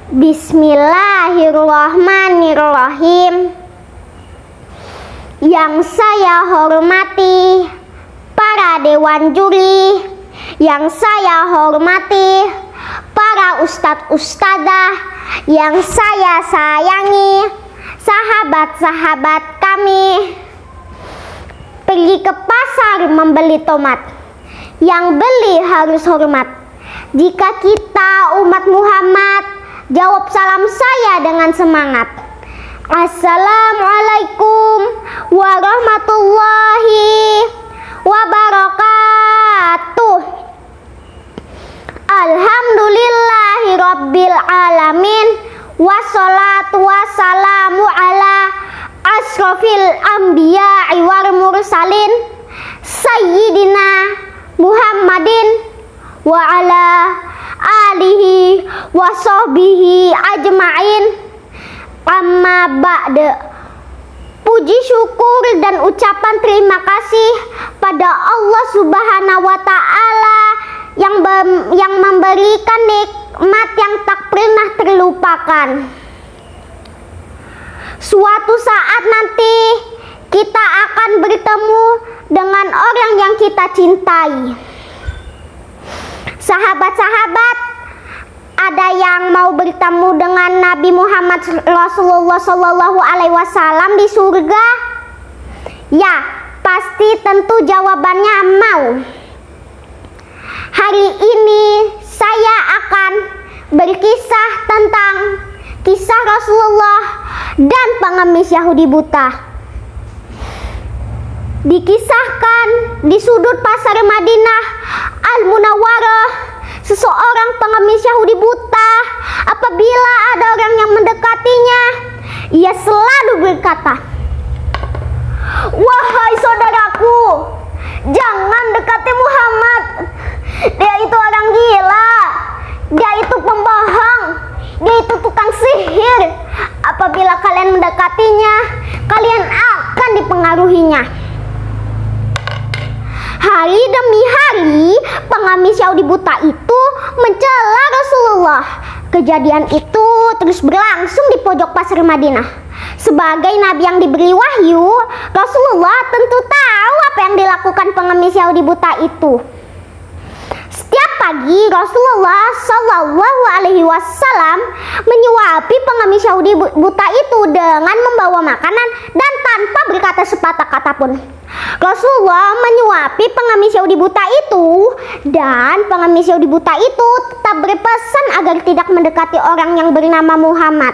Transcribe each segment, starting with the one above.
Bismillahirrahmanirrahim. Yang saya hormati para dewan juri, yang saya hormati para ustadz-ustadzah, yang saya sayangi sahabat-sahabat kami. Pergi ke pasar membeli tomat, yang beli harus hormat. Jika kita umat Muhammad, jawab salam saya dengan semangat. Assalamualaikum warahmatullahi wabarakatuh. Alhamdulillahi rabbil alamin. Wassalatu wassalamu ala asrofil anbiya'i wal mursalin Sayyidina Muhammadin wa ala alihi wa sahbihi ajma'in. Amma ba'da. Puji syukur dan ucapan terima kasih pada Allah Subhanahu wa ta'ala yang memberikan nikmat yang tak pernah terlupakan. Suatu saat nanti kita akan bertemu dengan orang yang kita cintai. Sahabat-sahabat, ada yang mau bertemu dengan Nabi Muhammad Rasulullah Sallallahu Alaihi Wasallam di surga? Ya, pasti tentu jawabannya mau. Hari ini saya akan berkisah tentang kisah Rasulullah dan pengemis Yahudi buta. Dikisahkan di sudut pasar Madinah Al-Munawwarah, seseorang pengemis Yahudi buta, apabila ada orang yang mendekatinya, ia selalu berkata, "Wahai saudaraku, jangan dekati Muhammad. Dia itu orang gila, dia itu pembohong, dia itu tukang sihir. Apabila kalian mendekatinya, kalian akan dipengaruhinya." Hari demi hari, pengemis Yahudi buta itu mencela Rasulullah. Kejadian itu terus berlangsung di pojok pasar Madinah. Sebagai nabi yang diberi wahyu, Rasulullah tentu tahu apa yang dilakukan pengemis Yahudi buta itu. Setiap pagi Rasulullah Shallallahu Alaihi Wasallam menyuapi pengemis Yahudi buta itu dengan membawa makanan dan tanpa berkata sepatah kata pun. Rasulullah menyuapi pengemis Yahudi buta itu, dan pengemis Yahudi buta itu tetap berpesan agar tidak mendekati orang yang bernama Muhammad.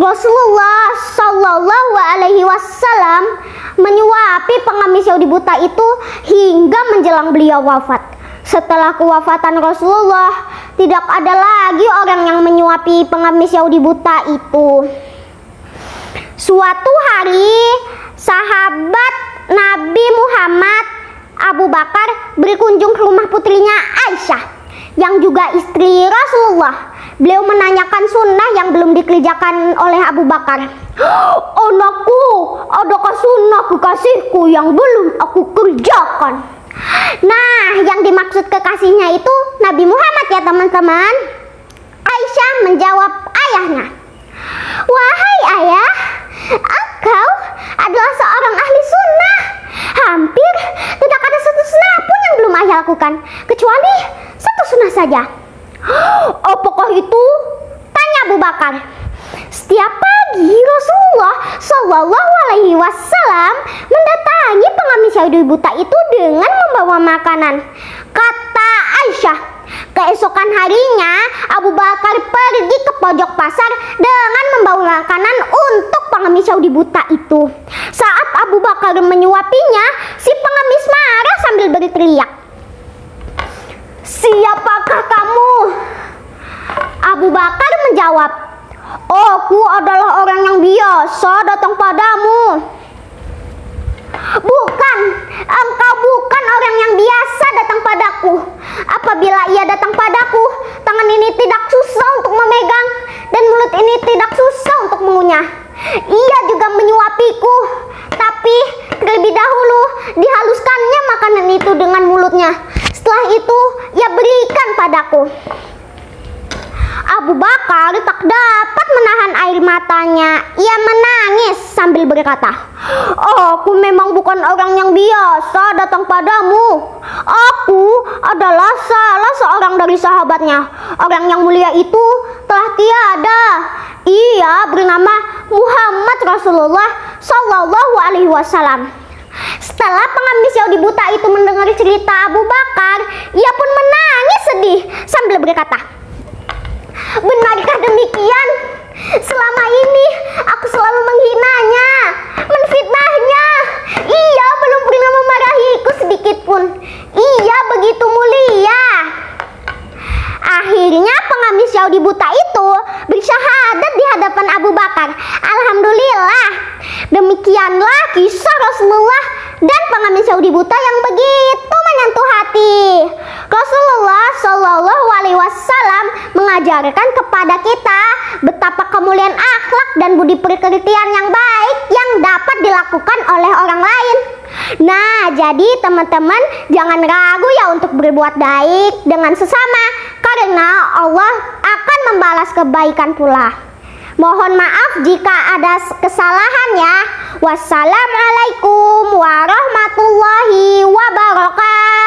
Rasulullah Shallallahu Alaihi Wasallam menyuapi pengemis Yahudi buta itu hingga menjelang beliau wafat. Setelah kewafatan Rasulullah, tidak ada lagi orang yang menyuapi pengemis Yahudi buta itu. Suatu hari, sahabat Nabi Muhammad Abu Bakar berkunjung ke rumah putrinya Aisyah, yang juga istri Rasulullah. Beliau menanyakan sunnah yang belum dikerjakan oleh Abu Bakar. "Anakku, adakah sunnah kekasihku yang belum aku kerjakan?" Nah, yang dimaksud kekasihnya itu Nabi Muhammad ya teman-teman. Aisyah menjawab ayahnya, "Wahai ayah, engkau adalah seorang ahli sunnah. Hampir tidak ada satu sunnah pun yang belum ayah lakukan, kecuali satu sunnah saja." "Apakah itu?" tanya Abu Bakar. Setiap pagi Rasulullah Shallallahu Alaihi Wasallam mendatangi pengemis Yahudi buta itu dengan membawa makanan. Kata Aisyah, keesokan harinya Abu Bakar pergi ke pojok pasar dengan membawa makanan untuk pengemis Yahudi buta itu. Saat Abu Bakar menyuapinya, si pengemis marah sambil berteriak, "Siapakah kamu?" Abu Bakar menjawab, "Aku adalah orang yang biasa datang padamu." "Bukan, engkau bukan orang yang biasa datang padaku. Apabila ia datang padaku, tangan ini tidak susah untuk memegang dan mulut ini tidak susah untuk mengunyah. Ia juga menyuapiku, tapi terlebih dahulu dihaluskannya makanan itu dengan mulutnya. Setelah itu ia berikan padaku." Abu Bakar tak dapat menahan air matanya. Ia menangis sambil berkata, "Aku memang bukan orang yang biasa datang padamu. Aku adalah salah seorang dari sahabatnya. Orang yang mulia itu telah tiada. Ia bernama Muhammad Rasulullah Sallallahu Alaihi Wasallam." Setelah pengemis Yahudi buta itu mendengar cerita Abu Bakar, ia pun menangis sedih sambil berkata, "Benarkah demikian? Selama ini aku selalu menghinanya, menfitnahnya. Ia belum pernah memarahiku sedikit pun. Ia begitu mulia." Akhirnya pengemis Yahudi buta itu bersyahadat di hadapan Abu Bakar. Alhamdulillah, demikianlah kisah Rasulullah dan pengemis Yahudi buta yang begitu menyentuh hati. Rasulullah Shallallahu Alaihi Wasallam mengajarkan kepada kita betapa kemuliaan akhlak dan budi pekertian yang baik yang dapat dilakukan oleh orang lain. Nah, jadi teman-teman jangan ragu ya untuk berbuat baik dengan sesama, karena Allah akan membalas kebaikan pula. Mohon maaf jika ada kesalahan ya. Wassalamualaikum warahmatullahi wabarakatuh.